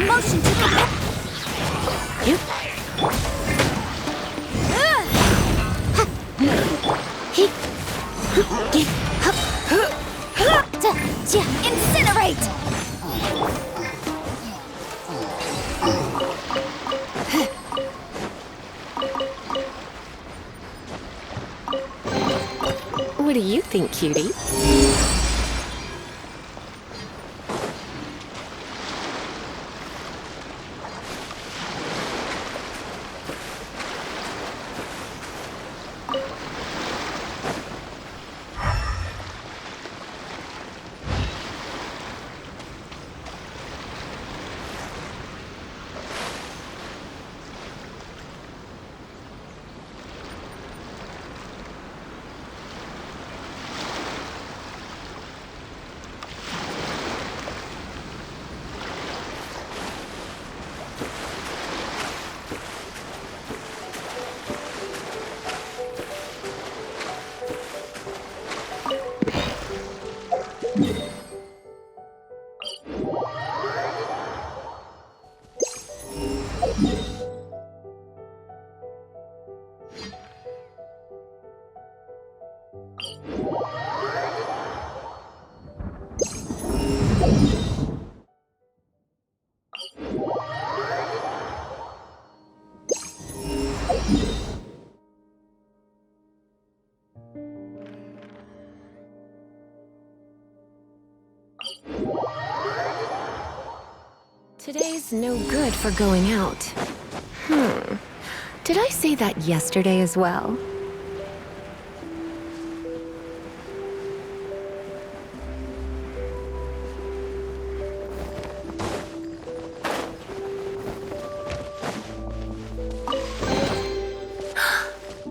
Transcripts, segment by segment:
Motion to the... Yep. Incinerate! What do you think, cutie? Today's no good for going out. Did I say that yesterday as well?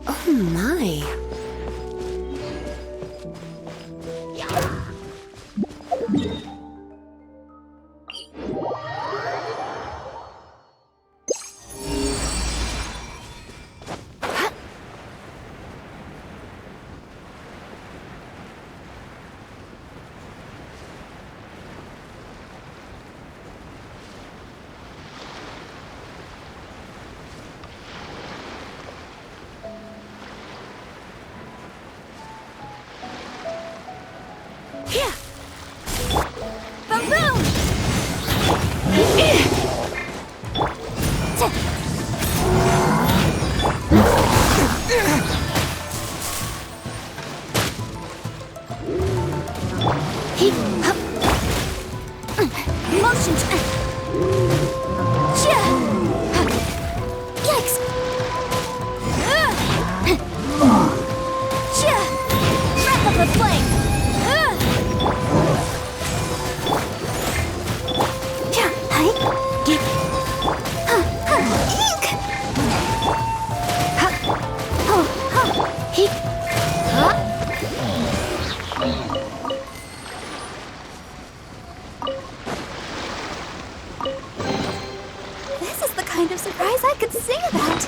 Oh my. This is the kind of surprise I could sing about.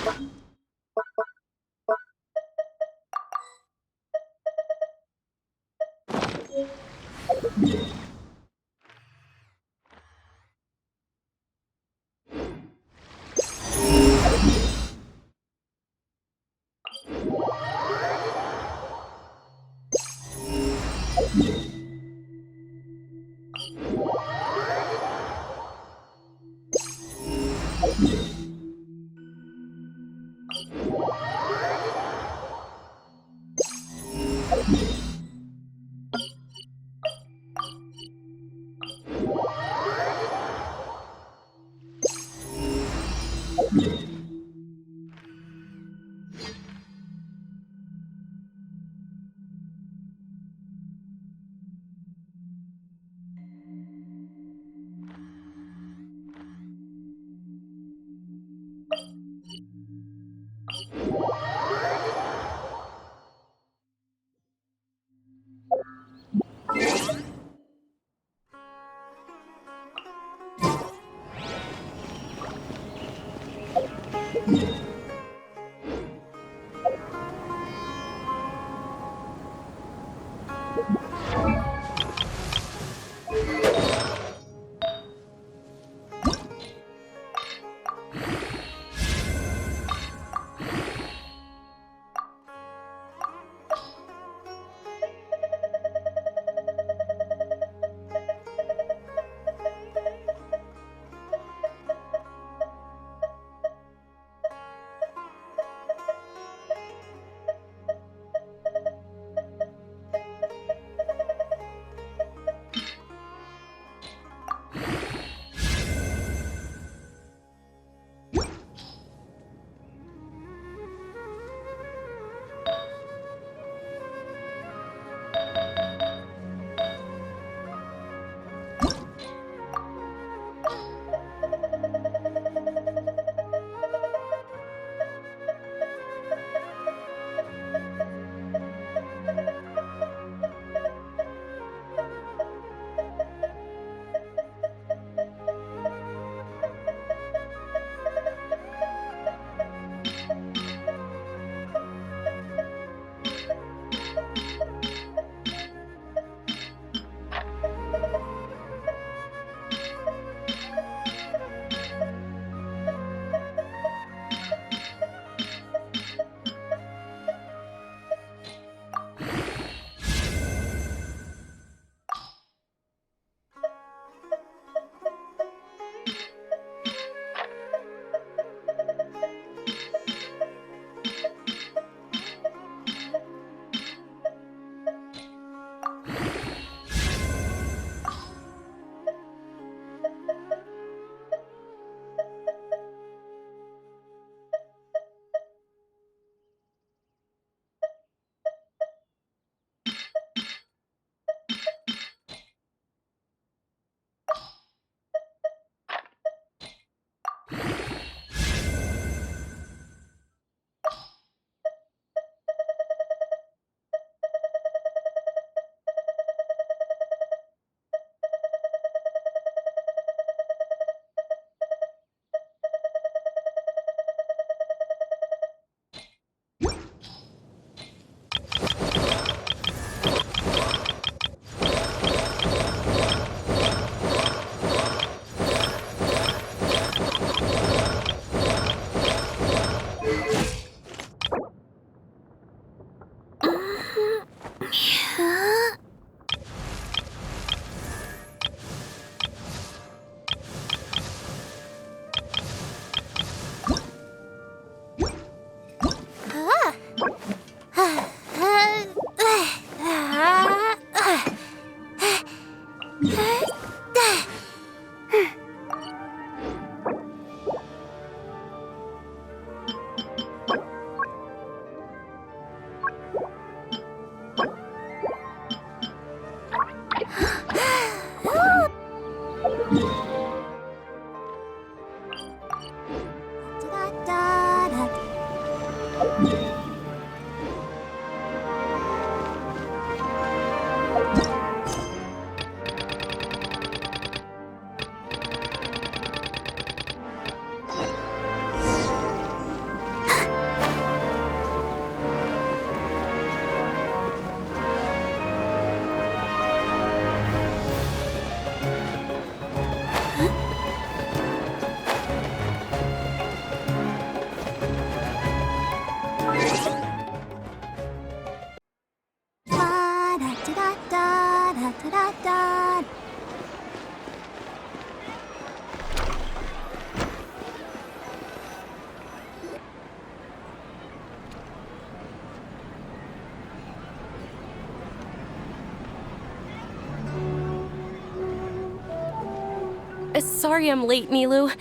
Sorry I'm late, Nilu.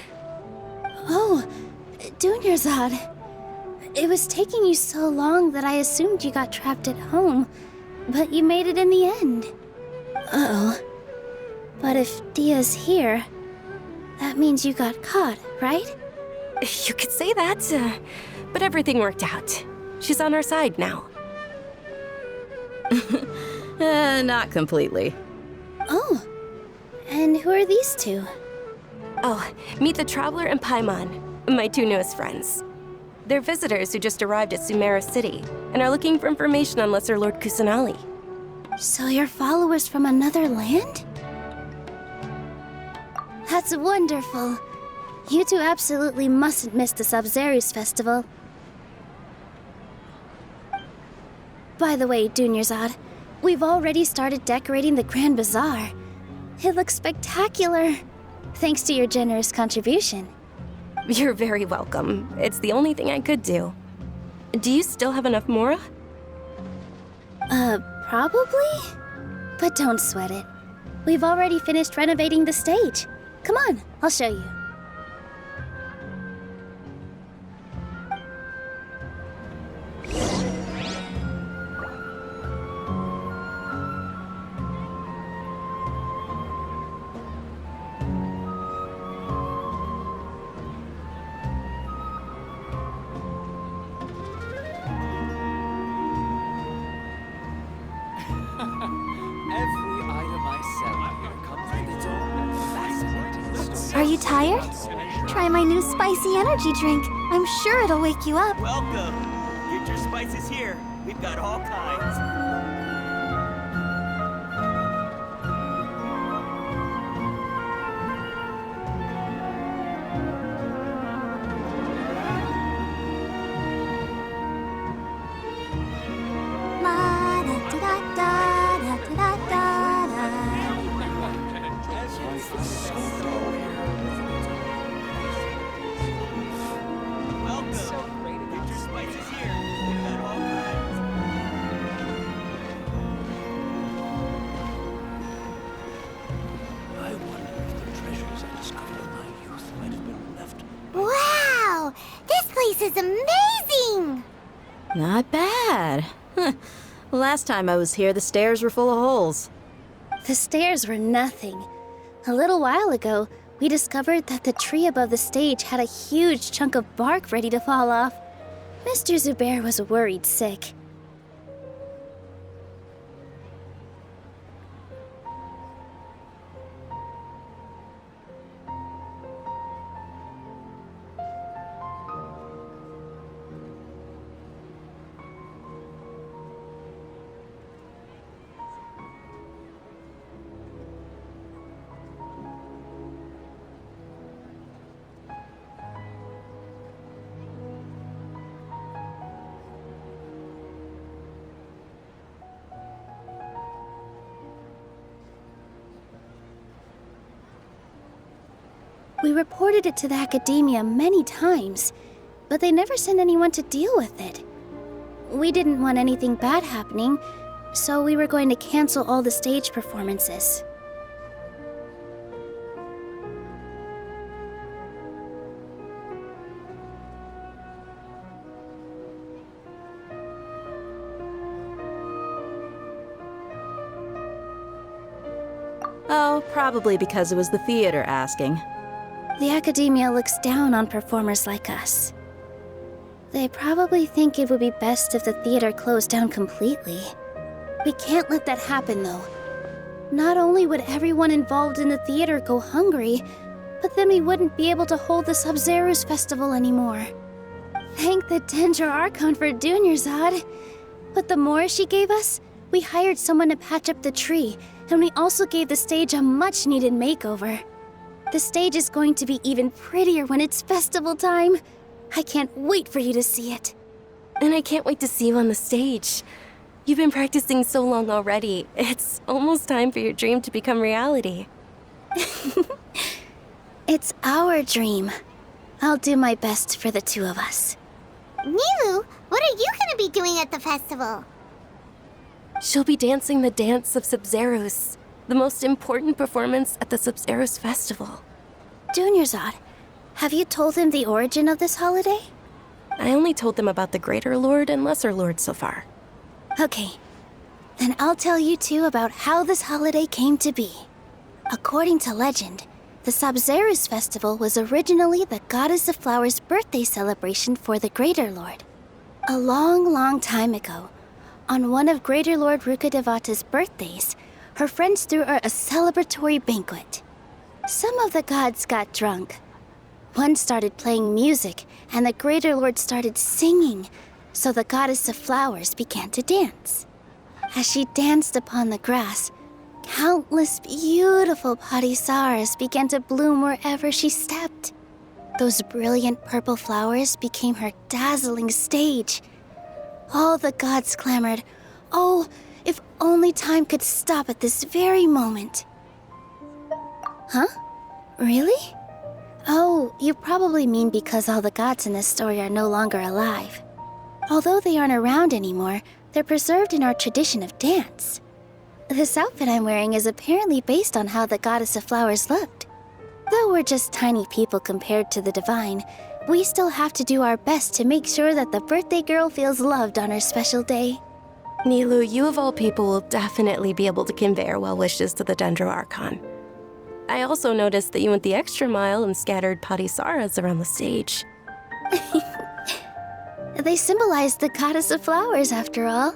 Oh, Dunyarzad. It was taking you so long that I assumed you got trapped at home, but you made it in the end. Uh-oh. But if Dia's here, that means you got caught, right? You could say that, but everything worked out. She's on our side now. Not completely. Oh, and who are these two? Oh, meet the Traveler and Paimon, my two newest friends. They're visitors who just arrived at Sumeru City and are looking for information on Lesser Lord Kusanali. So you're followers from another land? That's wonderful. You two absolutely mustn't miss the Sub-Zerus festival. By the way, Dunyarzad, we've already started decorating the Grand Bazaar. It looks spectacular, thanks to your generous contribution. You're very welcome. It's the only thing I could do. Do you still have enough Mora? Probably? But don't sweat it. We've already finished renovating the stage. Come on, I'll show you. Every item I sell here comes with its own fascinating story. Are you tired? Try my new spicy energy drink. I'm sure it'll wake you up. Welcome. Get your spices here. We've got all kinds. Welcome. Get your spices here. We've got all kinds. I wonder if the treasures I discovered in my youth might have been left. Wow! This place is amazing! Not bad. Last time I was here, the stairs were full of holes. The stairs were nothing. A little while ago, we discovered that the tree above the stage had a huge chunk of bark ready to fall off. Mr. Zubair was worried sick. We reported it to the academia many times, but they never sent anyone to deal with it. We didn't want anything bad happening, so we were going to cancel all the stage performances. Oh, probably because it was the theater asking. The academia looks down on performers like us. They probably think it would be best if the theater closed down completely. We can't let that happen, though. Not only would everyone involved in the theater go hungry, but then we wouldn't be able to hold the Sub-Zerus festival anymore. Thank the Dendra Archon for Dunyarzad. But the more she gave us, we hired someone to patch up the tree, and we also gave the stage a much-needed makeover. The stage is going to be even prettier when it's festival time. I can't wait for you to see it. And I can't wait to see you on the stage. You've been practicing so long already. It's almost time for your dream to become reality. It's our dream. I'll do my best for the two of us. Nilu, what are you gonna be doing at the festival? She'll be dancing the dance of Sub-Zerus, the most important performance at the Sub-Zerus festival. Dunyarzad, have you told him the origin of this holiday? I only told them about the Greater Lord and Lesser Lord so far. Okay. Then I'll tell you two about how this holiday came to be. According to legend, the Sabzeruz festival was originally the Goddess of Flowers' birthday celebration for the Greater Lord. A long, long time ago, on one of Greater Lord Rukkhadevata's birthdays, her friends threw her a celebratory banquet. Some of the gods got drunk. One started playing music, and the Greater Lord started singing, so the Goddess of Flowers began to dance. As she danced upon the grass, countless beautiful parisaras began to bloom wherever she stepped. Those brilliant purple flowers became her dazzling stage. All the gods clamored, "Oh, if only time could stop at this very moment." Huh? Really? Oh, you probably mean because all the gods in this story are no longer alive. Although they aren't around anymore, they're preserved in our tradition of dance. This outfit I'm wearing is apparently based on how the Goddess of Flowers looked. Though we're just tiny people compared to the divine, we still have to do our best to make sure that the birthday girl feels loved on her special day. Nilu, you of all people will definitely be able to convey our well wishes to the Dendro Archon. I also noticed that you went the extra mile and scattered parisaras around the stage. They symbolize the Goddess of Flowers, after all.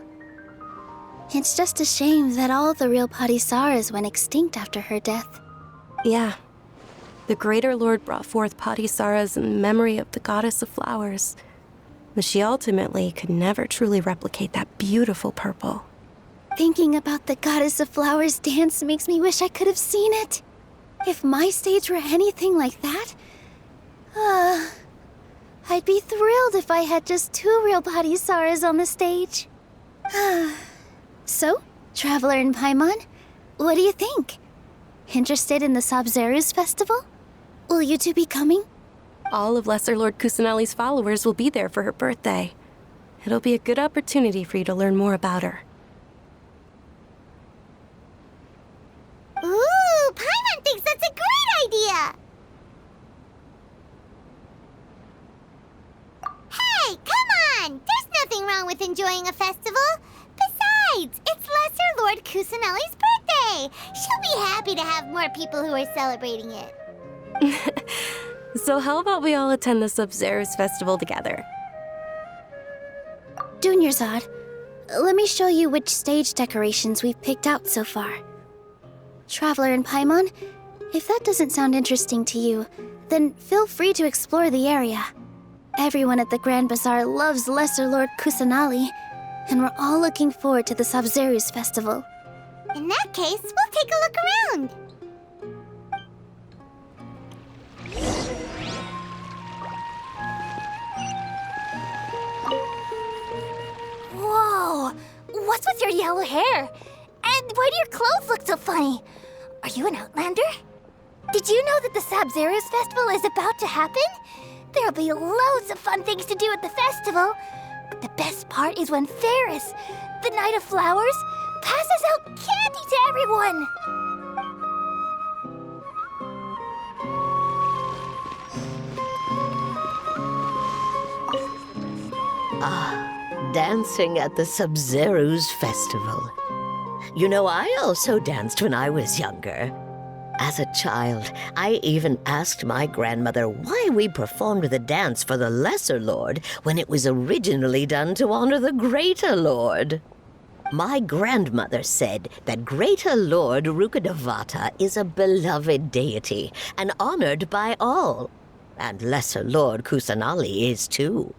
It's just a shame that all the real parisaras went extinct after her death. Yeah. The Greater Lord brought forth parisaras in memory of the Goddess of Flowers, but she ultimately could never truly replicate that beautiful purple. Thinking about the Goddess of Flowers dance makes me wish I could have seen it. If my stage were anything like that, I'd be thrilled if I had just 2 real parisaras on the stage. So, Traveler and Paimon, what do you think? Interested in the Sabzeruz festival? Will you two be coming? All of Lesser Lord Kusanali's followers will be there for her birthday. It'll be a good opportunity for you to learn more about her. Ooh, Paimon thinks that's a great idea! Hey, come on! There's nothing wrong with enjoying a festival. Besides, it's Lesser Lord Kusanali's birthday. She'll be happy to have more people who are celebrating it. So how about we all attend the Sabzeruz festival together? Dunyarzad, let me show you which stage decorations we've picked out so far. Traveler and Paimon, if that doesn't sound interesting to you, then feel free to explore the area. Everyone at the Grand Bazaar loves Lesser Lord Kusanali, and we're all looking forward to the Sabzeruz festival. In that case, we'll take a look around. Whoa! What's with your yellow hair? And why do your clothes look so funny? Are you an Outlander? Did you know that the Sabzeruz festival is about to happen? There'll be loads of fun things to do at the festival. But the best part is when Ferris, the Knight of Flowers, passes out candy to everyone. Dancing at the Sabzeruz festival. You know, I also danced when I was younger. As a child, I even asked my grandmother why we performed the dance for the Lesser Lord when it was originally done to honor the Greater Lord. My grandmother said that Greater Lord Rukkhadevata is a beloved deity and honored by all, and Lesser Lord Kusanali is too.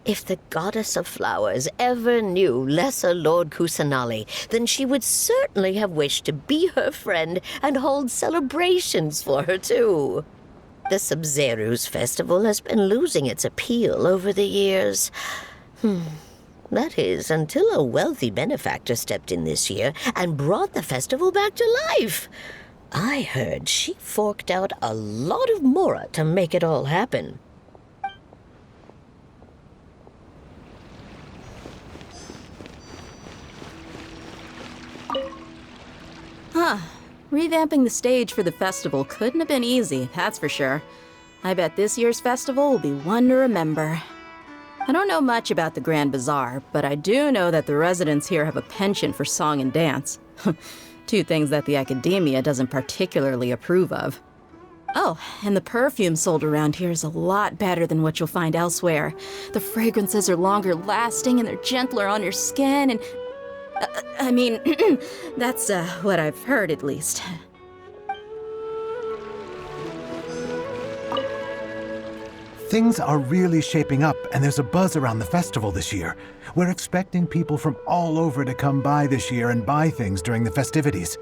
If the Goddess of Flowers ever knew Lesser Lord Kusanali, then she would certainly have wished to be her friend and hold celebrations for her, too. The Sabzeruz festival has been losing its appeal over the years. That is, until a wealthy benefactor stepped in this year and brought the festival back to life. I heard she forked out a lot of mora to make it all happen. Revamping the stage for the festival couldn't have been easy, that's for sure. I bet this year's festival will be one to remember. I don't know much about the Grand Bazaar, but I do know that the residents here have a penchant for song and dance. Two things that the academia doesn't particularly approve of. Oh, and the perfume sold around here is a lot better than what you'll find elsewhere. The fragrances are longer lasting and they're gentler on your skin and... I mean, that's what I've heard at least. Things are really shaping up, and there's a buzz around the festival this year. We're expecting people from all over to come by this year and buy things during the festivities.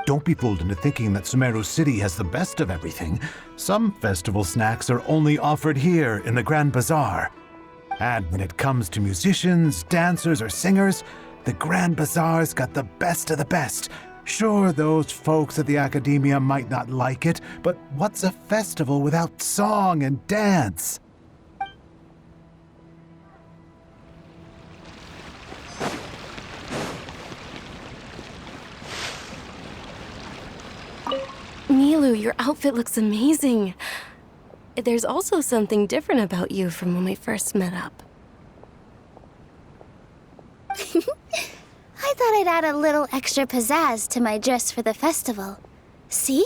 Don't be fooled into thinking that Sumeru City has the best of everything. Some festival snacks are only offered here in the Grand Bazaar. And when it comes to musicians, dancers, or singers, the Grand Bazaar's got the best of the best. Sure, those folks at the academia might not like it, but what's a festival without song and dance? Milu, your outfit looks amazing. There's also something different about you from when we first met up. I thought I'd add a little extra pizzazz to my dress for the festival. See?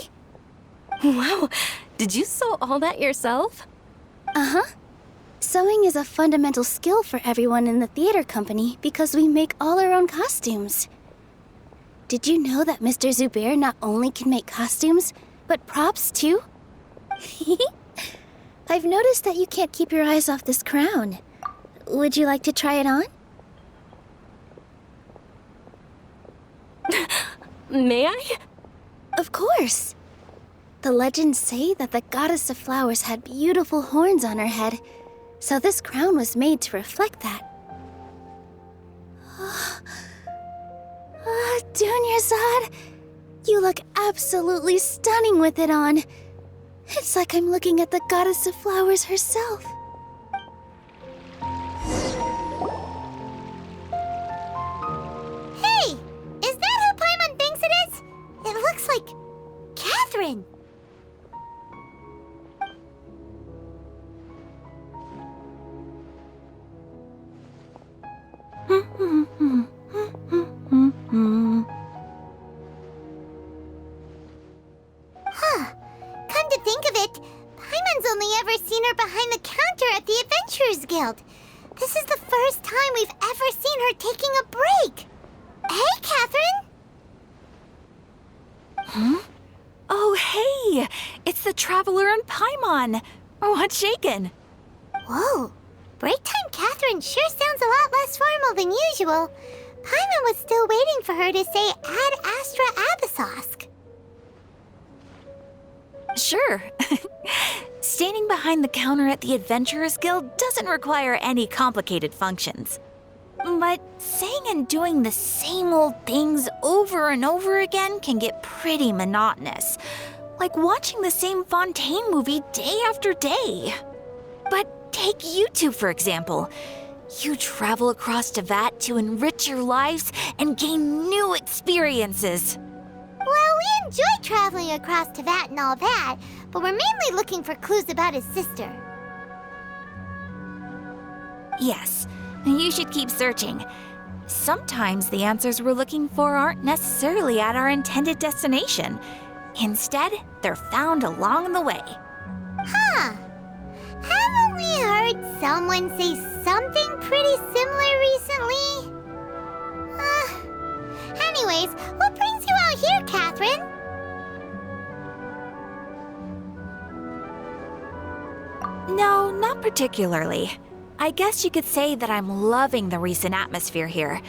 Wow, did you sew all that yourself? Uh-huh. Sewing is a fundamental skill for everyone in the theater company because we make all our own costumes. Did you know that Mr. Zubair not only can make costumes, but props too? I've noticed that you can't keep your eyes off this crown. Would you like to try it on? May I? Of course. The legends say that the goddess of flowers had beautiful horns on her head, so this crown was made to reflect that. Dunyarzad, you look absolutely stunning with it on. It's like I'm looking at the goddess of flowers herself. Hey! Is that who Paimon thinks it is? It looks like... Catherine! Come to think of it, Paimon's only ever seen her behind the counter at the Adventurers Guild. This is the first time we've ever seen her taking a break. Hey, Catherine! Huh? Oh, hey! It's the Traveler and Paimon! What's shaken? Whoa! Break time Catherine sure sounds a lot less formal than usual. Paimon was still waiting for her to say Ad Astra Abyssosque. Sure. Standing behind the counter at the Adventurers Guild doesn't require any complicated functions. But saying and doing the same old things over and over again can get pretty monotonous. Like watching the same Fontaine movie day after day. But take you two, for example. You travel across Tevat to enrich your lives and gain new experiences. Well, we enjoy traveling across Tevat and all that, but we're mainly looking for clues about his sister. Yes, you should keep searching. Sometimes the answers we're looking for aren't necessarily at our intended destination. Instead, they're found along the way. Huh. Haven't we heard someone say something pretty similar recently? Anyways, what brings you out here, Catherine? No, not particularly. I guess you could say that I'm loving the recent atmosphere here.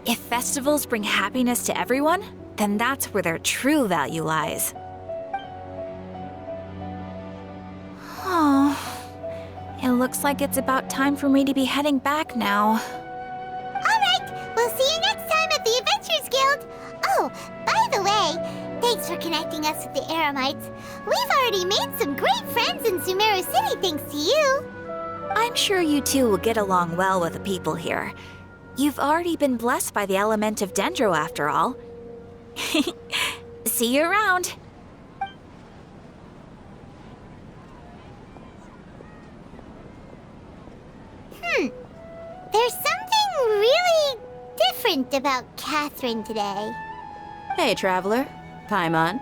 If festivals bring happiness to everyone, then that's where their true value lies. Oh, it looks like it's about time for me to be heading back now. Alright, we'll see you next time at the Adventurers Guild. Oh, by the way, thanks for connecting us with the Eremites. We've already made some great friends in Sumeru City thanks to you. I'm sure you two will get along well with the people here. You've already been blessed by the element of Dendro after all. See you around. There's something really different about Catherine today. Hey, traveler. Paimon.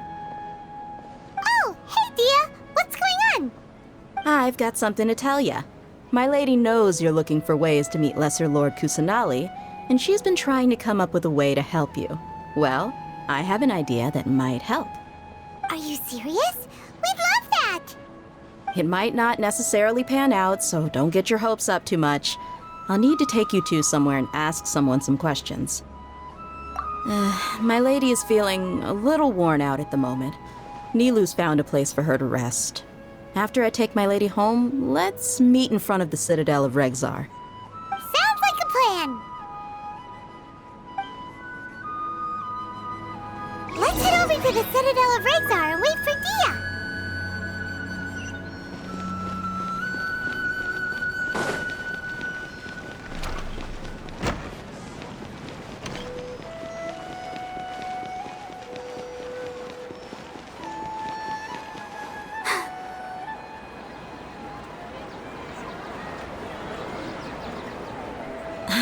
Oh, hey, Dia. What's going on? I've got something to tell ya. My lady knows you're looking for ways to meet Lesser Lord Kusanali, and she's been trying to come up with a way to help you. Well, I have an idea that might help. Are you serious? We'd love that. It might not necessarily pan out, so don't get your hopes up too much. I'll need to take you two somewhere and ask someone some questions. My lady is feeling a little worn out at the moment. Nilu's found a place for her to rest. After I take my lady home, let's meet in front of the Citadel of Regzar. Sounds like a plan. Let's head over to the Citadel of Regzar and wait for Dia.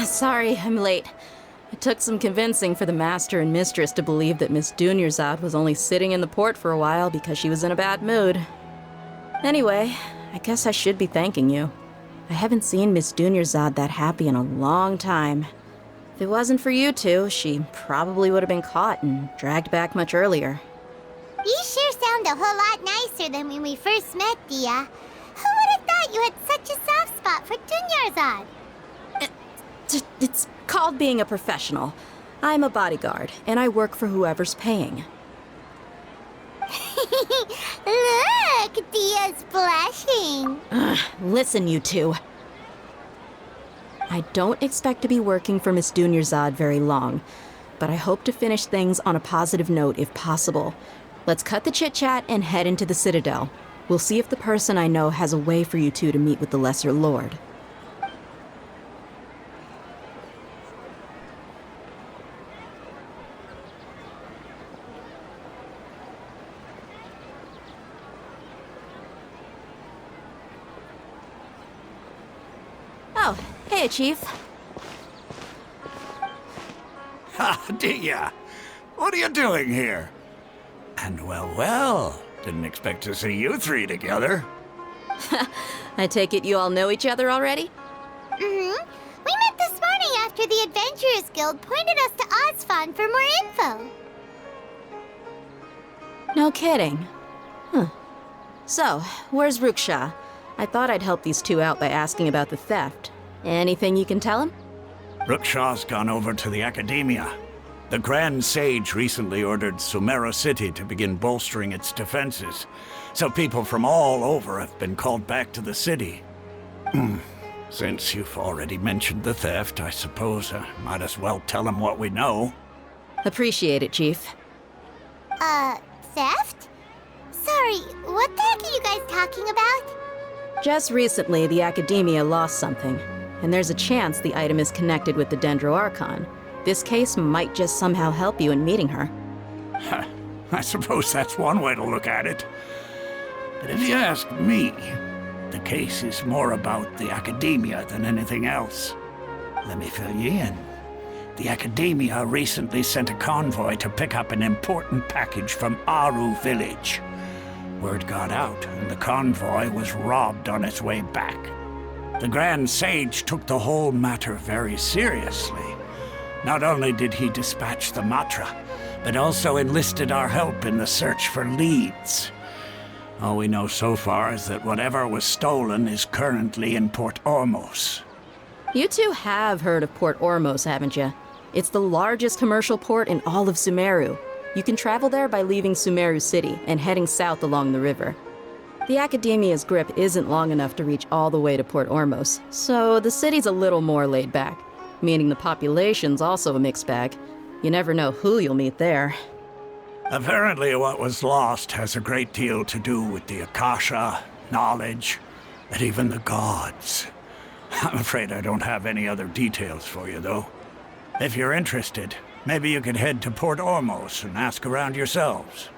Sorry, I'm late. It took some convincing for the master and mistress to believe that Miss Dunyarzad was only sitting in the port for a while because she was in a bad mood. Anyway, I guess I should be thanking you. I haven't seen Miss Dunyarzad that happy in a long time. If it wasn't for you two, she probably would have been caught and dragged back much earlier. You sure sound a whole lot nicer than when we first met, Dia. Who would have thought you had such a soft spot for Dunyarzad? It's called being a professional. I'm a bodyguard, and I work for whoever's paying. Look, Dia's blushing. Listen, you two. I don't expect to be working for Miss Dunyarzad very long, but I hope to finish things on a positive note if possible. Let's cut the chit-chat and head into the Citadel. We'll see if the person I know has a way for you two to meet with the Lesser Lord. Oh, hey, Chief. Ha, Dia! What are you doing here? And well, didn't expect to see you three together. I take it you all know each other already? We met this morning after the Adventurers Guild pointed us to Ozfon for more info. No kidding. Huh. So, where's Ruksha? I thought I'd help these two out by asking about the theft. Anything you can tell him? Ruksha's gone over to the Academia. The Grand Sage recently ordered Sumeru City to begin bolstering its defenses, so people from all over have been called back to the city. Since you've already mentioned the theft, I suppose I might as well tell them what we know. Appreciate it, Chief. Theft? Sorry, what the heck are you guys talking about? Just recently, the Academia lost something, and there's a chance the item is connected with the Dendro Archon. This case might just somehow help you in meeting her. I suppose that's one way to look at it. But if you ask me, the case is more about the Academia than anything else. Let me fill you in. The Academia recently sent a convoy to pick up an important package from Aru village. Word got out, and the convoy was robbed on its way back. The Grand Sage took the whole matter very seriously. Not only did he dispatch the Matra, but also enlisted our help in the search for leads. All we know so far is that whatever was stolen is currently in Port Ormos. You two have heard of Port Ormos, haven't you? It's the largest commercial port in all of Sumeru. You can travel there by leaving Sumeru City and heading south along the river. The Academia's grip isn't long enough to reach all the way to Port Ormos, so the city's a little more laid back, meaning the population's also a mixed bag. You never know who you'll meet there. Apparently what was lost has a great deal to do with the Akasha, knowledge, and even the gods. I'm afraid I don't have any other details for you, though. If you're interested, Maybe you could head to Port Ormos and ask around yourselves.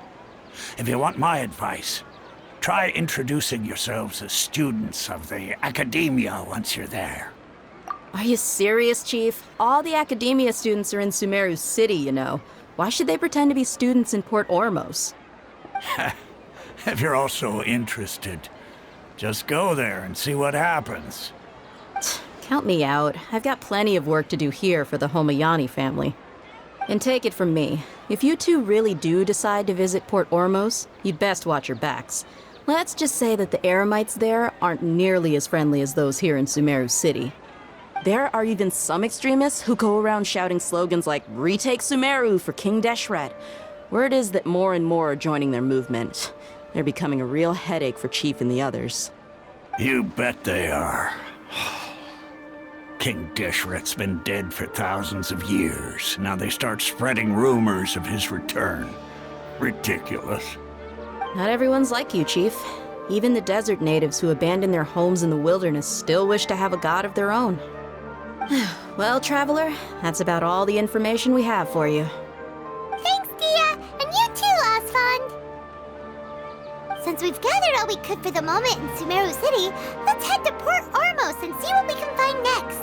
If you want my advice, try introducing yourselves as students of the Academia once you're there. Are you serious, Chief? All the Academia students are in Sumeru City, you know. Why should they pretend to be students in Port Ormos? If you're all so interested, just go there and see what happens. Count me out. I've got plenty of work to do here for the Homayani family. And take it from me, if you two really do decide to visit Port Ormos, you'd best watch your backs. Let's just say that the Eremites there aren't nearly as friendly as those here in Sumeru City. There are even some extremists who go around shouting slogans like, "Retake Sumeru for King Deshret." Word is that more and more are joining their movement. They're becoming a real headache for Chief and the others. You bet they are. King Deshret's been dead for thousands of years. Now they start spreading rumors of his return. Ridiculous. Not everyone's like you, Chief. Even the desert natives who abandoned their homes in the wilderness still wish to have a god of their own. Well, Traveler, that's about all the information we have for you. Thanks, Dia, and you too, Osfond. Since we've gathered all we could for the moment in Sumeru City, let's head to Port Ormos and see what we can find next.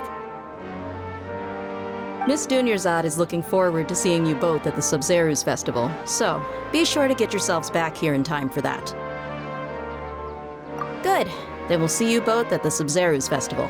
Miss Dunyarzad is looking forward to seeing you both at the Sub-Zeru's festival, so be sure to get yourselves back here in time for that. Good. Then we'll see you both at the Sub-Zeru's festival.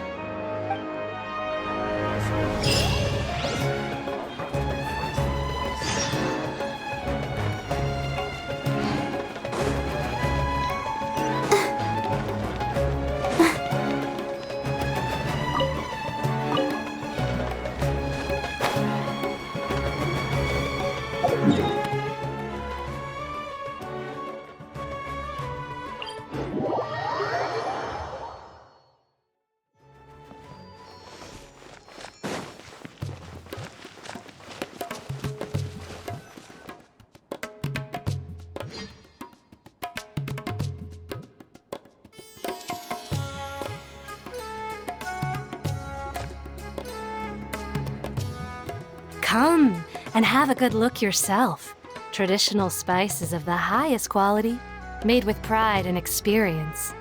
Come and have a good look yourself. Traditional spices of the highest quality, made with pride and experience.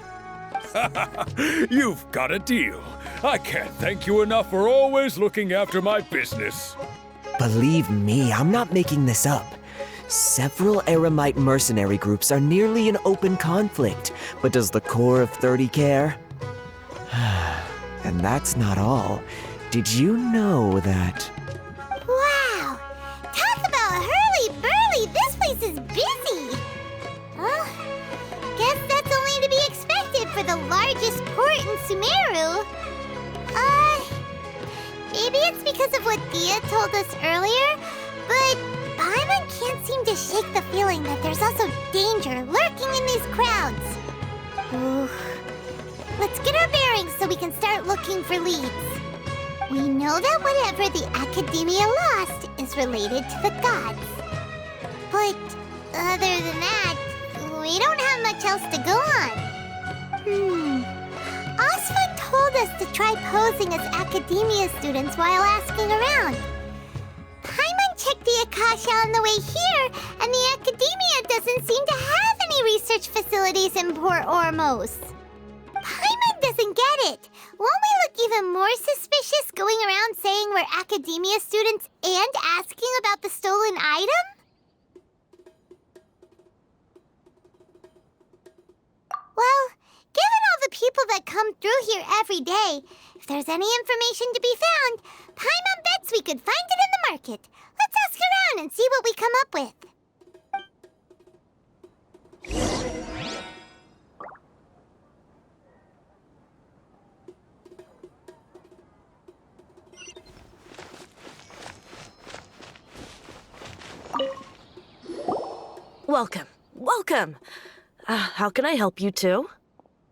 You've got a deal. I can't thank you enough for always looking after my business. Believe me, I'm not making this up. Several Eremite mercenary groups are nearly in open conflict, but does the core of 30 care? And that's not all. Did you know that... Wow! Talk about hurly-burly! This place is busy! Well, guess that's only to be expected for the largest port in Sumeru. Maybe it's because of what Dia told us earlier, but Paimon can't seem to shake the feeling that there's also danger lurking in these crowds. Ooh. Let's get our bearings so we can start looking for leads. We know that whatever the Academia lost is related to the gods. But other than that, we don't have much else to go on. Osfund told us to try posing as Academia students while asking around. Paimon checked the Akasha on the way here, and the Academia doesn't seem to have any research facilities in Port Ormos. Paimon doesn't get it. Won't we look even more suspicious going around saying we're Academia students and asking about the stolen item? Well, given all the people that come through here every day, if there's any information to be found, Paimon bets we could find it in the market. Let's ask around and see what we come up with. Welcome. Welcome. How can I help you two?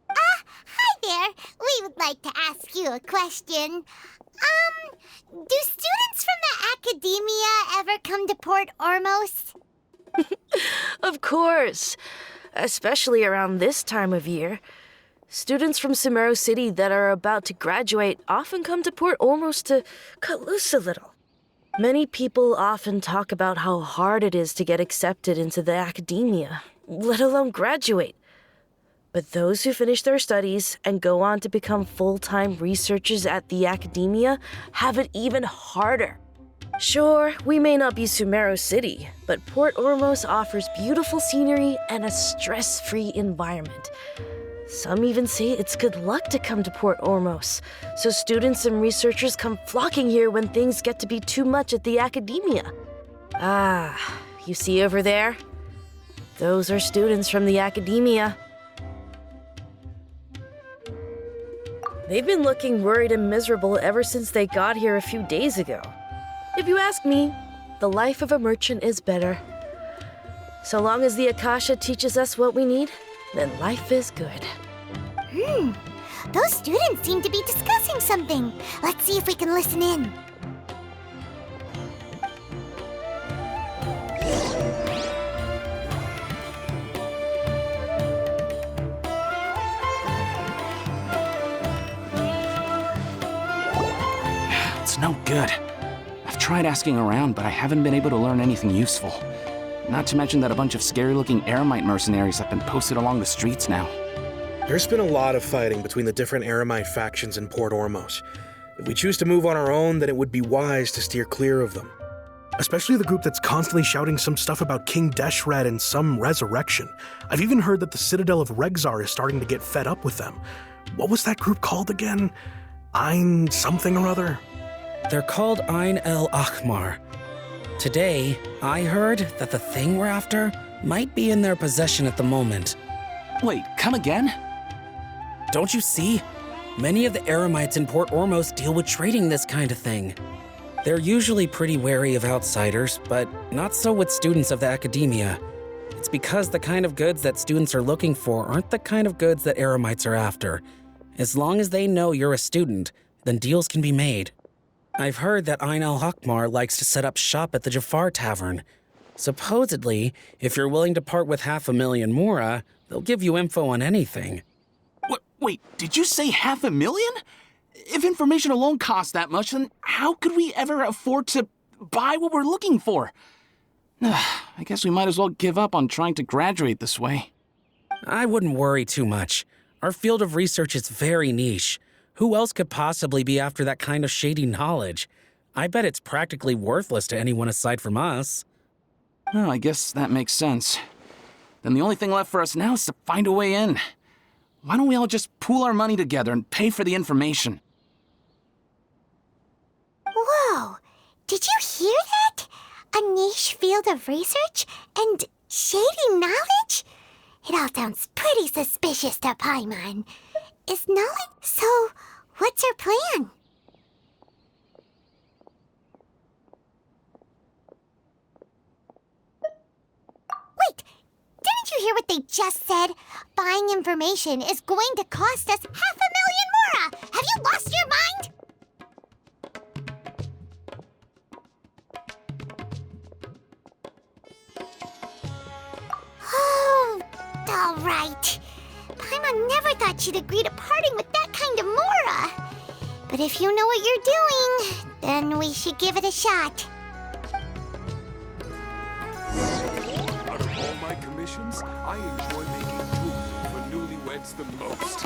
Hi there. We would like to ask you a question. Do students from the Academia ever come to Port Ormos? Of course. Especially around this time of year. Students from Sumeru City that are about to graduate often come to Port Ormos to cut loose a little. Many people often talk about how hard it is to get accepted into the academia, let alone graduate. But those who finish their studies and go on to become full-time researchers at the academia have it even harder. Sure, we may not be Sumeru City, but Port Ormos offers beautiful scenery and a stress-free environment. Some even say it's good luck to come to Port Ormos, so students and researchers come flocking here when things get to be too much at the academia. Ah, you see over there? Those are students from the academia. They've been looking worried and miserable ever since they got here a few days ago. If you ask me, the life of a merchant is better. So long as the Akasha teaches us what we need, then life is good. Those students seem to be discussing something. Let's see if we can listen in. It's no good. I've tried asking around, but I haven't been able to learn anything useful. Not to mention that a bunch of scary-looking Eremite mercenaries have been posted along the streets now. There's been a lot of fighting between the different Eremite factions in Port Ormos. If we choose to move on our own, then it would be wise to steer clear of them. Especially the group that's constantly shouting some stuff about King Deshret and some resurrection. I've even heard that the Citadel of Regzar is starting to get fed up with them. What was that group called again? Ein something or other? They're called Ein El Ahmar. Today, I heard that the thing we're after might be in their possession at the moment. Wait, come again? Don't you see? Many of the Eremites in Port Ormos deal with trading this kind of thing. They're usually pretty wary of outsiders, but not so with students of the academia. It's because the kind of goods that students are looking for aren't the kind of goods that Eremites are after. As long as they know you're a student, then deals can be made. I've heard that Ein al-Hakmar likes to set up shop at the Jafar Tavern. Supposedly, if you're willing to part with 500,000 mora, they'll give you info on anything. Wait, did you say 500,000? If information alone costs that much, then how could we ever afford to buy what we're looking for? I guess we might as well give up on trying to graduate this way. I wouldn't worry too much. Our field of research is very niche. Who else could possibly be after that kind of shady knowledge? I bet it's practically worthless to anyone aside from us. Oh, I guess that makes sense. Then the only thing left for us now is to find a way in. Why don't we all just pool our money together and pay for the information? Whoa! Did you hear that? A niche field of research and shady knowledge? It all sounds pretty suspicious to Paimon. Is knowledge? So, what's our plan? Wait! Didn't you hear what they just said? Buying information is going to cost us 500,000 mora! Have you lost your mind? Oh, all right. Paimon never thought she'd agree to parting with that kind of mora. But if you know what you're doing, then we should give it a shot. Out of all my commissions, I enjoy making food for newlyweds the most.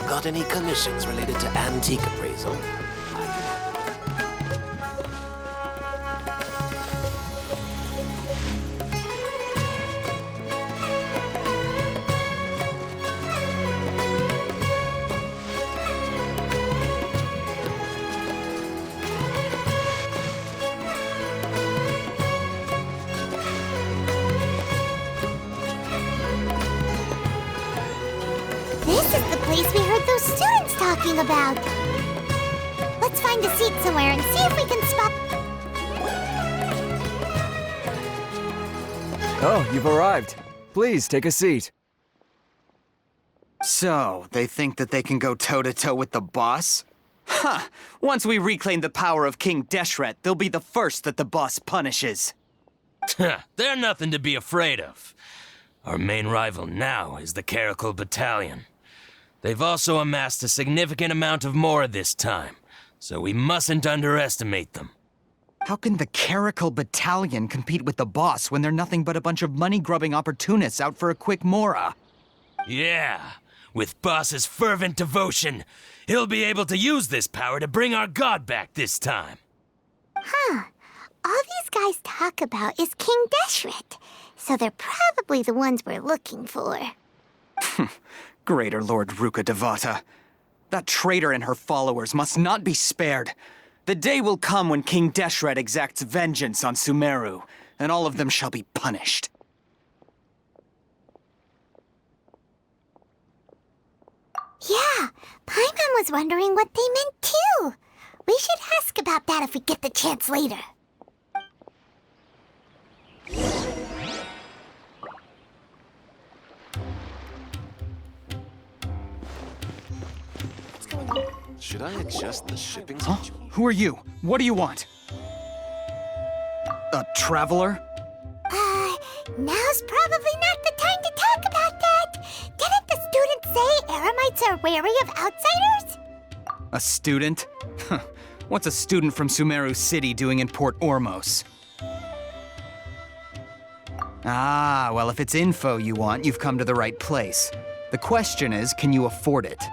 Got any commissions related to antique appraisal? This is the place we heard those students talking about. Let's find a seat somewhere and see if we can spot... Oh, you've arrived. Please, take a seat. So, they think that they can go toe-to-toe with the boss? Huh! Once we reclaim the power of King Deshret, they'll be the first that the boss punishes. They're nothing to be afraid of. Our main rival now is the Caracal Battalion. They've also amassed a significant amount of Mora this time, so we mustn't underestimate them. How can the Caracal Battalion compete with the boss when they're nothing but a bunch of money-grubbing opportunists out for a quick Mora? Yeah, with Boss's fervent devotion, he'll be able to use this power to bring our god back this time. Huh. All these guys talk about is King Deshret, so they're probably the ones we're looking for. Greater Lord Ruka Devata. That traitor and her followers must not be spared. The day will come when King Deshret exacts vengeance on Sumeru, and all of them shall be punished. Yeah, Paimon was wondering what they meant too. We should ask about that if we get the chance later. Should I adjust the shipping Huh? Who are you? What do you want? A traveler? Now's probably not the time to talk about that. Didn't the students say Eremites are wary of outsiders? A student? What's a student from Sumeru City doing in Port Ormos? Ah, well, if it's info you want, you've come to the right place. The question is, can you afford it?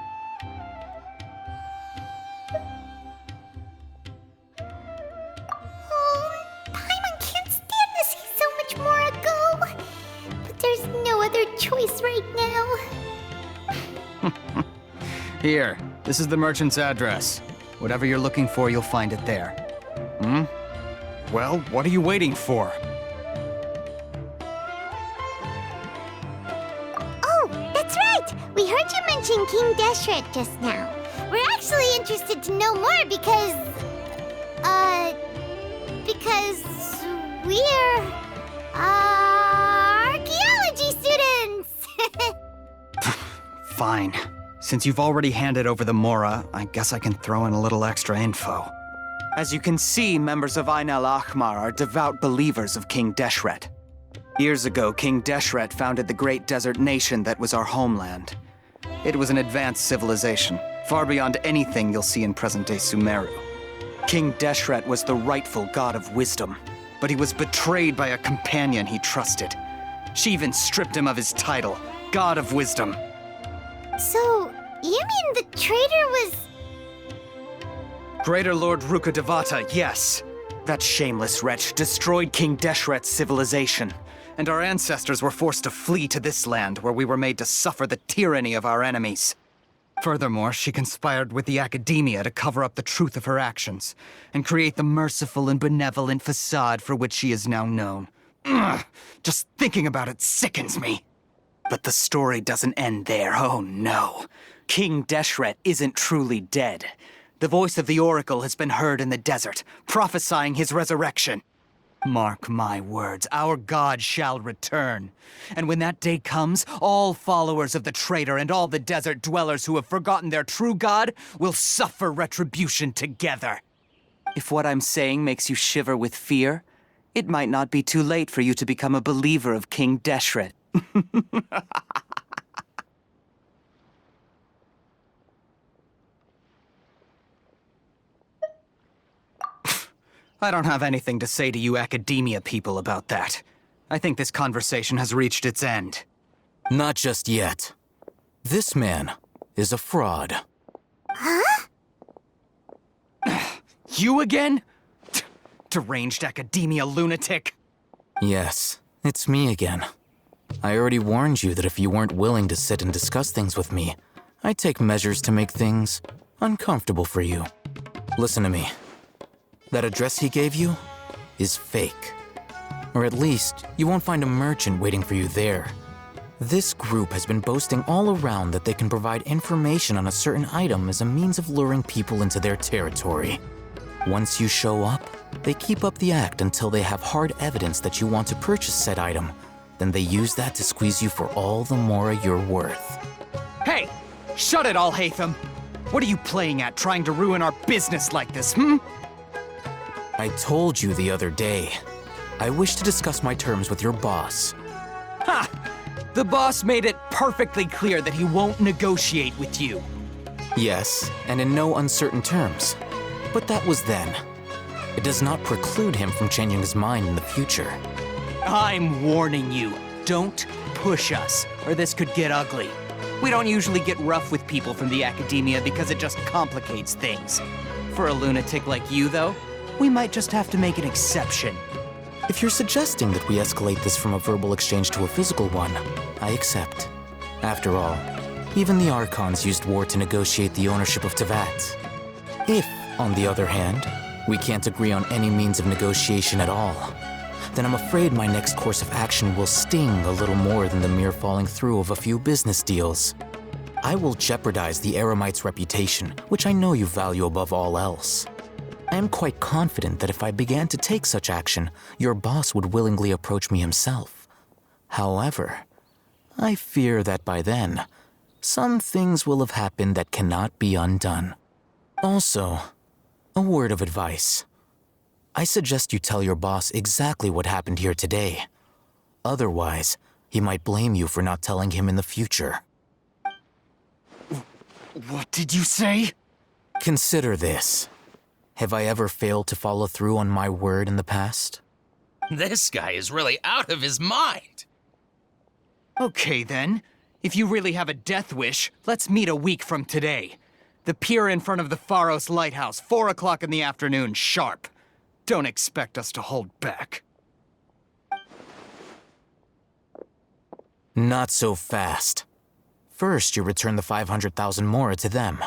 Paimon can't stand to see so much more go. But there's no other choice right now. Here, this is the merchant's address. Whatever you're looking for, you'll find it there. Hmm? Well, what are you waiting for? Oh, that's right! We heard you mention King Deshret just now. We're actually interested to know more because we're, archaeology students! Fine. Since you've already handed over the Mora, I guess I can throw in a little extra info. As you can see, members of Ain al-Ahmar are devout believers of King Deshret. Years ago, King Deshret founded the great desert nation that was our homeland. It was an advanced civilization, far beyond anything you'll see in present-day Sumeru. King Deshret was the rightful god of wisdom, but he was betrayed by a companion he trusted. She even stripped him of his title, God of Wisdom. So, you mean the traitor was... Greater Lord Ruka Devata, yes. That shameless wretch destroyed King Deshret's civilization, and our ancestors were forced to flee to this land where we were made to suffer the tyranny of our enemies. Furthermore, she conspired with the academia to cover up the truth of her actions, and create the merciful and benevolent facade for which she is now known. Ugh, just thinking about it sickens me. But the story doesn't end there, oh no. King Deshret isn't truly dead. The voice of the Oracle has been heard in the desert, prophesying his resurrection. Mark my words, our god shall return. And when that day comes, all followers of the traitor and all the desert dwellers who have forgotten their true god will suffer retribution together. If what I'm saying makes you shiver with fear, it might not be too late for you to become a believer of King Deshret. I don't have anything to say to you academia people about that. I think this conversation has reached its end. Not just yet. This man is a fraud. Huh? You again? Deranged academia lunatic? Yes, it's me again. I already warned you that if you weren't willing to sit and discuss things with me, I'd take measures to make things uncomfortable for you. Listen to me. That address he gave you is fake. Or at least, you won't find a merchant waiting for you there. This group has been boasting all around that they can provide information on a certain item as a means of luring people into their territory. Once you show up, they keep up the act until they have hard evidence that you want to purchase said item. Then they use that to squeeze you for all the Mora you're worth. Hey! Shut it all, Hatham! What are you playing at, trying to ruin our business like this, hmm? I told you the other day. I wish to discuss my terms with your boss. Ha! The boss made it perfectly clear that he won't negotiate with you. Yes, and in no uncertain terms. But that was then. It does not preclude him from changing his mind in the future. I'm warning you, don't push us, or this could get ugly. We don't usually get rough with people from the academia because it just complicates things. For a lunatic like you, though, we might just have to make an exception. If you're suggesting that we escalate this from a verbal exchange to a physical one, I accept. After all, even the Archons used war to negotiate the ownership of Teyvat. If, on the other hand, we can't agree on any means of negotiation at all, then I'm afraid my next course of action will sting a little more than the mere falling through of a few business deals. I will jeopardize the Eremite's reputation, which I know you value above all else. I am quite confident that if I began to take such action, your boss would willingly approach me himself. However, I fear that by then, some things will have happened that cannot be undone. Also, a word of advice. I suggest you tell your boss exactly what happened here today. Otherwise, he might blame you for not telling him in the future. What did you say? Consider this. Have I ever failed to follow through on my word in the past? This guy is really out of his mind. Okay then. If you really have a death wish, let's meet a week from today. The pier in front of the Pharos Lighthouse, 4 o'clock in the afternoon, sharp. Don't expect us to hold back. Not so fast. First, you return the 500,000 mora to them.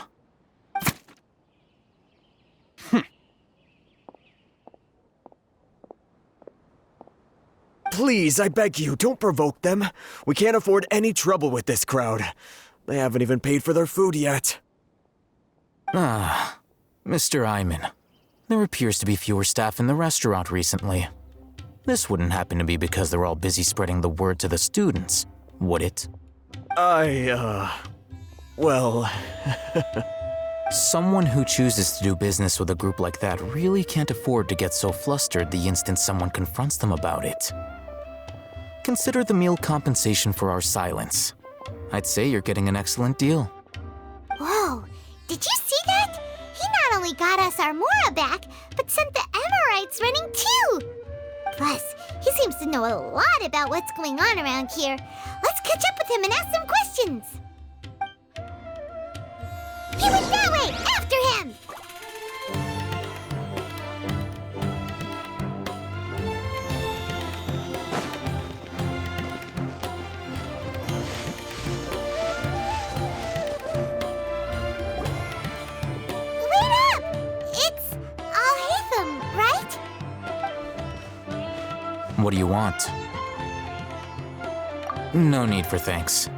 Please, I beg you, don't provoke them. We can't afford any trouble with this crowd. They haven't even paid for their food yet. Ah, Mr. Iman. There appears to be fewer staff in the restaurant recently. This wouldn't happen to be because they're all busy spreading the word to the students, would it? Well... Someone who chooses to do business with a group like that really can't afford to get so flustered the instant someone confronts them about it. Consider the meal compensation for our silence. I'd say you're getting an excellent deal. Whoa, did you see that? He not only got us our Mora back, but sent the Amorites running too! Plus, he seems to know a lot about what's going on around here. Let's catch up with him and ask some questions! He went that way! After him! Wait up! It's Al-Haytham, right? What do you want? No need for thanks.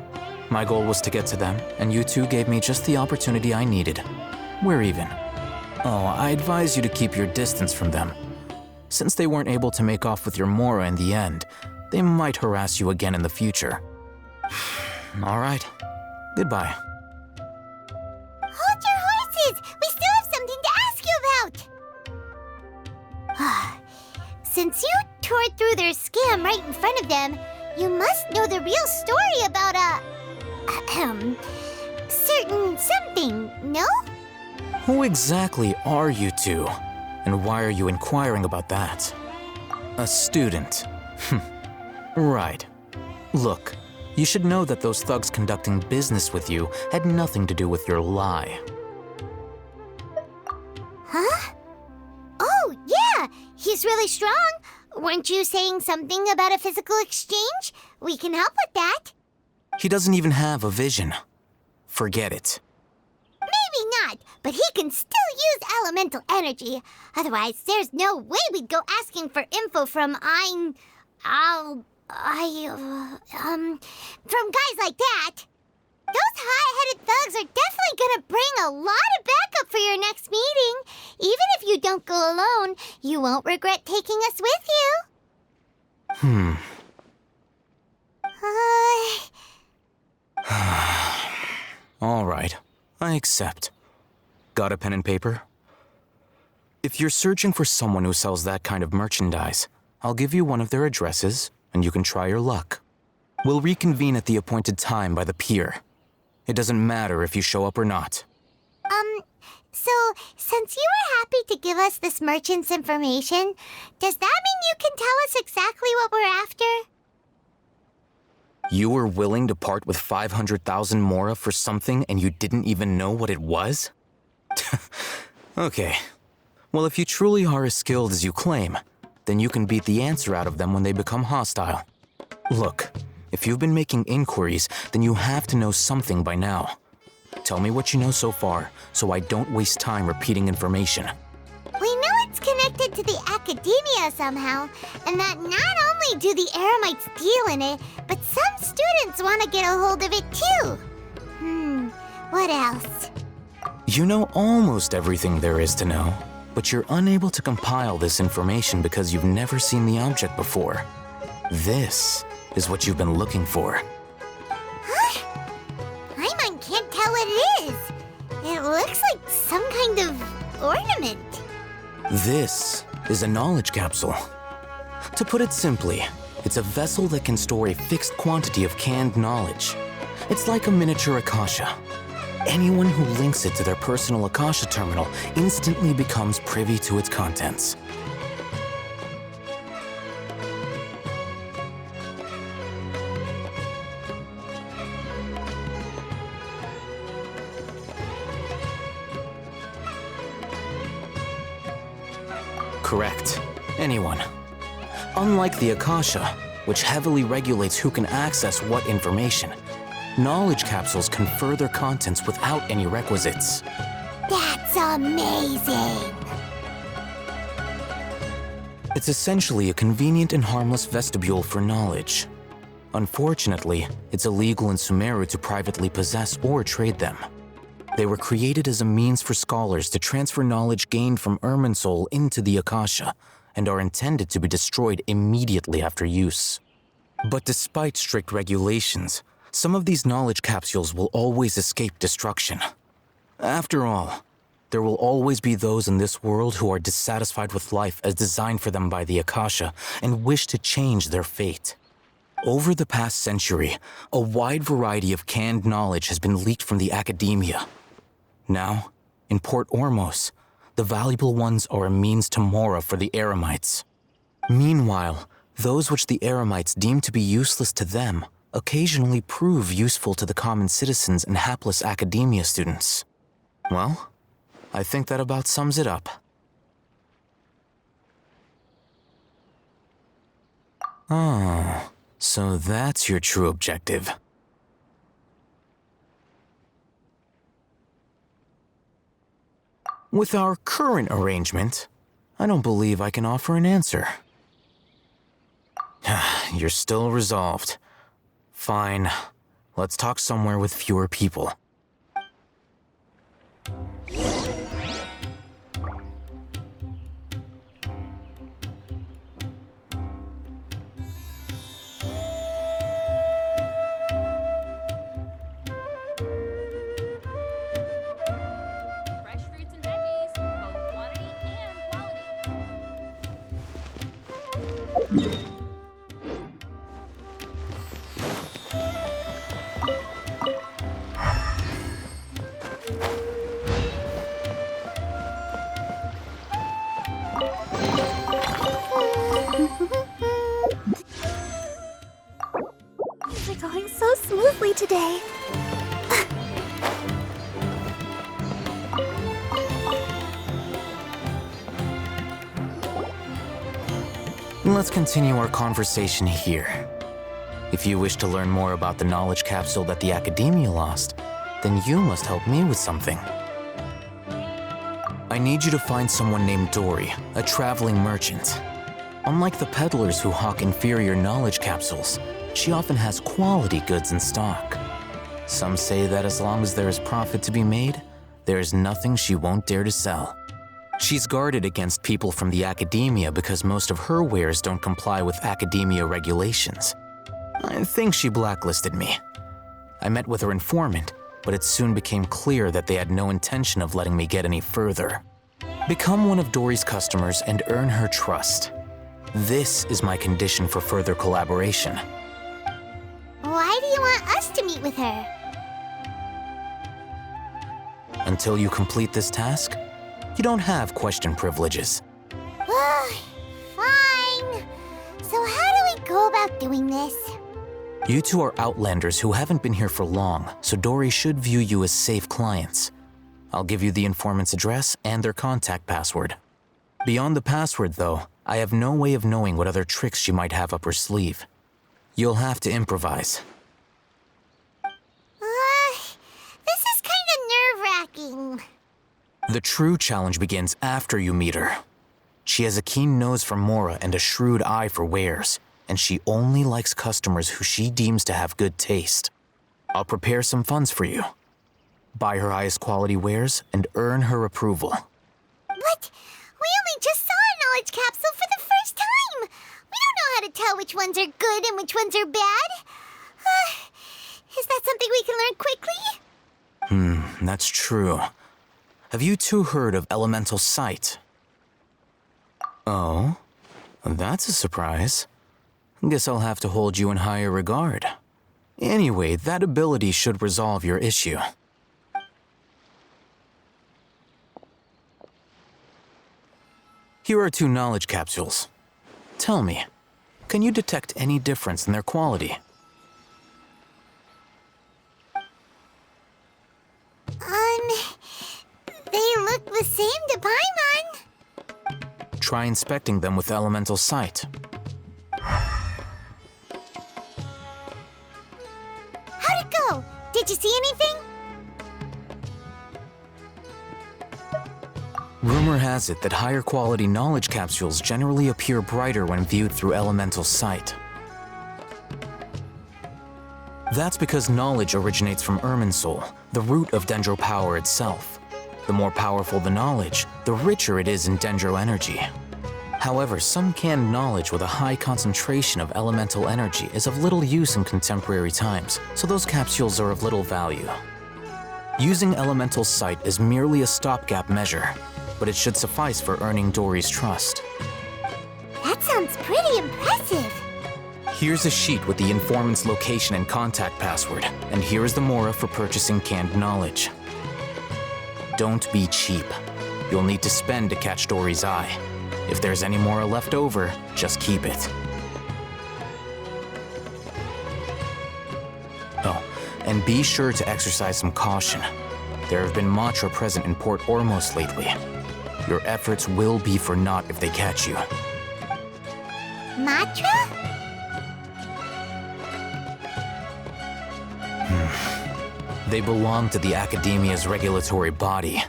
My goal was to get to them, and you two gave me just the opportunity I needed. We're even. Oh, I advise you to keep your distance from them. Since they weren't able to make off with your Mora in the end, they might harass you again in the future. All right. Goodbye. Hold your horses! We still have something to ask you about! Since you tore through their scam right in front of them, you must know the real story about certain something, no? Who exactly are you two? And why are you inquiring about that? A student. Right. Look, you should know that those thugs conducting business with you had nothing to do with your lie. Huh? Oh, yeah! He's really strong. Weren't you saying something about a physical exchange? We can help with that. He doesn't even have a vision. Forget it. Maybe not, but he can still use elemental energy. Otherwise, there's no way we'd go asking for info from from guys like that. Those high-headed thugs are definitely gonna bring a lot of backup for your next meeting. Even if you don't go alone, you won't regret taking us with you. All right, I accept. Got a pen and paper? If you're searching for someone who sells that kind of merchandise, I'll give you one of their addresses, and you can try your luck. We'll reconvene at the appointed time by the pier. It doesn't matter if you show up or not. So, since you were happy to give us this merchant's information, does that mean you can tell us exactly what we're after? You were willing to part with 500,000 mora for something and you didn't even know what it was? Okay. Well, if you truly are as skilled as you claim, then you can beat the answer out of them when they become hostile. Look, if you've been making inquiries, then you have to know something by now. Tell me what you know so far, so I don't waste time repeating information. We know it's connected to the academia somehow, and that not only do the Eremites deal in it, but some students want to get a hold of it too. What else? You know almost everything there is to know, but you're unable to compile this information because you've never seen the object before. This is what you've been looking for. Paimon can't tell what it is. It looks like some kind of ornament. This is a knowledge capsule. To put it simply, it's a vessel that can store a fixed quantity of canned knowledge. It's like a miniature Akasha. Anyone who links it to their personal Akasha terminal instantly becomes privy to its contents. Correct. Anyone. Unlike the Akasha, which heavily regulates who can access what information, knowledge capsules confer their contents without any requisites. That's amazing! It's essentially a convenient and harmless vestibule for knowledge. Unfortunately, it's illegal in Sumeru to privately possess or trade them. They were created as a means for scholars to transfer knowledge gained from Irminsul into the Akasha, and are intended to be destroyed immediately after use. But despite strict regulations, some of these knowledge capsules will always escape destruction. After all, there will always be those in this world who are dissatisfied with life as designed for them by the Akasha and wish to change their fate. Over the past century, a wide variety of canned knowledge has been leaked from the academia. Now, in Port Ormos, the valuable ones are a means to mora for the Eremites. Meanwhile, those which the Eremites deem to be useless to them occasionally prove useful to the common citizens and hapless academia students. Well, I think that about sums it up. Oh, so that's your true objective. With our current arrangement, I don't believe I can offer an answer. You're still resolved. Fine. Let's talk somewhere with fewer people. Things are going so smoothly today. Let's continue our conversation here. If you wish to learn more about the knowledge capsule that the Academia lost, then you must help me with something. I need you to find someone named Dory, a traveling merchant. Unlike the peddlers who hawk inferior knowledge capsules, she often has quality goods in stock. Some say that as long as there is profit to be made, there is nothing she won't dare to sell. She's guarded against people from the Academia because most of her wares don't comply with Academia regulations. I think she blacklisted me. I met with her informant, but it soon became clear that they had no intention of letting me get any further. Become one of Dory's customers and earn her trust. This is my condition for further collaboration. why do you want us to meet with her? Until you complete this task, you don't have question privileges. Fine. So how do we go about doing this? You two are Outlanders who haven't been here for long, so Dory should view you as safe clients. I'll give you the informant's address and their contact password. Beyond the password, though, I have no way of knowing what other tricks she might have up her sleeve. You'll have to improvise. This is kind of nerve-wracking. The true challenge begins after you meet her. She has a keen nose for Mora and a shrewd eye for wares, and she only likes customers who she deems to have good taste. I'll prepare some funds for you. Buy her highest quality wares and earn her approval. But we only just saw a knowledge capsule for the first time. We don't know how to tell which ones are good and which ones are bad. Is that something we can learn quickly? That's true. Have you two heard of elemental sight? Oh, that's a surprise. Guess I'll have to hold you in higher regard. Anyway, that ability should resolve your issue. Here are 2 knowledge capsules. Tell me, can you detect any difference in their quality? They look the same to Paimon. Try inspecting them with elemental sight. How'd it go? Did you see anything? Rumor has it that higher quality knowledge capsules generally appear brighter when viewed through elemental sight. That's because knowledge originates from Irminsul, the root of Dendro power itself. The more powerful the knowledge, the richer it is in Dendro energy. However, some canned knowledge with a high concentration of elemental energy is of little use in contemporary times, so those capsules are of little value. Using elemental sight is merely a stopgap measure, but it should suffice for earning Dory's trust. That sounds pretty impressive. Here's a sheet with the informant's location and contact password, and here is the Mora for purchasing canned knowledge. Don't be cheap. You'll need to spend to catch Dory's eye. If there's any Mora left over, just keep it. Oh, and be sure to exercise some caution. There have been Matra present in Port Ormos lately. Your efforts will be for naught if they catch you. Matra? They belong to the Academia's regulatory body.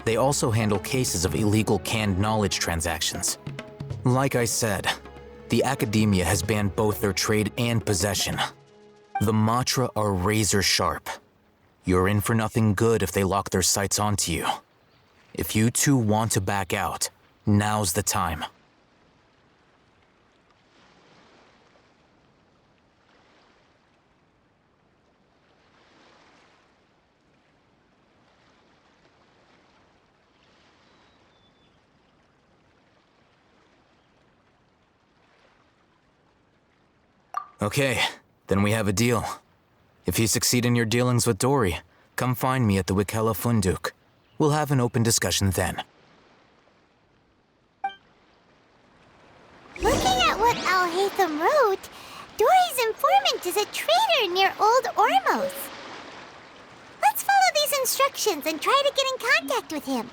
They also handle cases of illegal canned knowledge transactions. Like I said, the Academia has banned both their trade and possession. The Matra are razor sharp. You're in for nothing good if they lock their sights onto you. If you two want to back out, now's the time. Okay, then we have a deal. If you succeed in your dealings with Dory, come find me at the Wikela Funduk. We'll have an open discussion then. Looking at what Al-Haytham wrote, Dory's informant is a traitor near Old Ormos. Let's follow these instructions and try to get in contact with him.